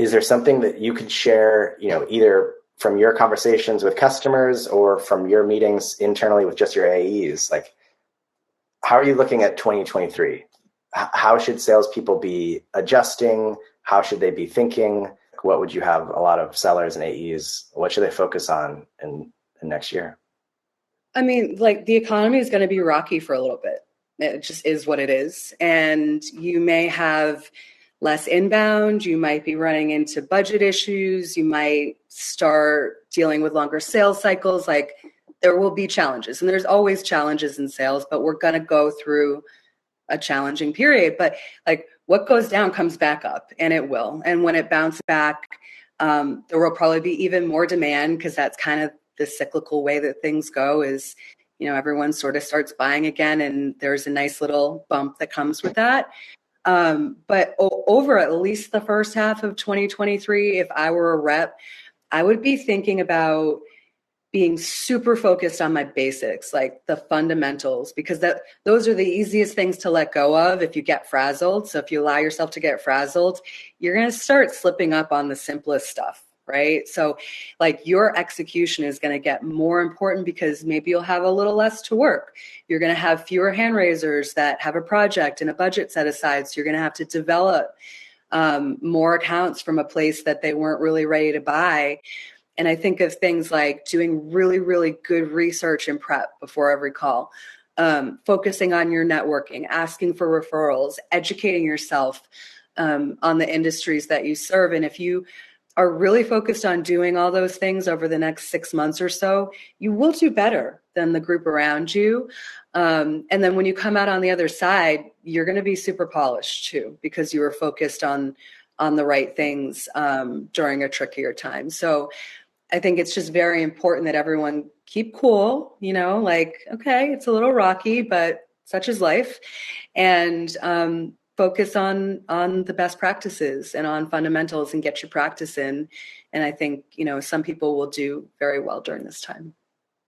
is there something that you could share, either from your conversations with customers or from your meetings internally with just your AEs? Like, how are you looking at 2023? How should salespeople be adjusting? How should they be thinking? What would you have a lot of sellers and AEs? What should they focus on in next year? I mean, like the economy is going to be rocky for a little bit. It just is what it is. And you may have less inbound. You might be running into budget issues. You might start dealing with longer sales cycles. Like there will be challenges, and there's always challenges in sales, but we're going to go through a challenging period. But like what goes down comes back up, and it will. And when it bounces back, there will probably be even more demand, because that's kind of the cyclical way that things go is, everyone sort of starts buying again, and there's a nice little bump that comes with that. But over at least the first half of 2023, if I were a rep, I would be thinking about being super focused on my basics, like the fundamentals, because those are the easiest things to let go of if you get frazzled. So if you allow yourself to get frazzled, you're going to start slipping up on the simplest stuff, right? So like your execution is going to get more important, because maybe you'll have a little less to work. You're going to have fewer hand raisers that have a project and a budget set aside. So you're going to have to develop more accounts from a place that they weren't really ready to buy. And I think of things like doing really, really good research and prep before every call, focusing on your networking, asking for referrals, educating yourself on the industries that you serve. And if you are really focused on doing all those things over the next 6 months or so, you will do better than the group around you. And then when you come out on the other side, you're going to be super polished too, because you were focused on the right things during a trickier time. So I think it's just very important that everyone keep cool, like, okay, it's a little rocky, but such is life. And focus on the best practices and on fundamentals and get your practice in. And I think, some people will do very well during this time.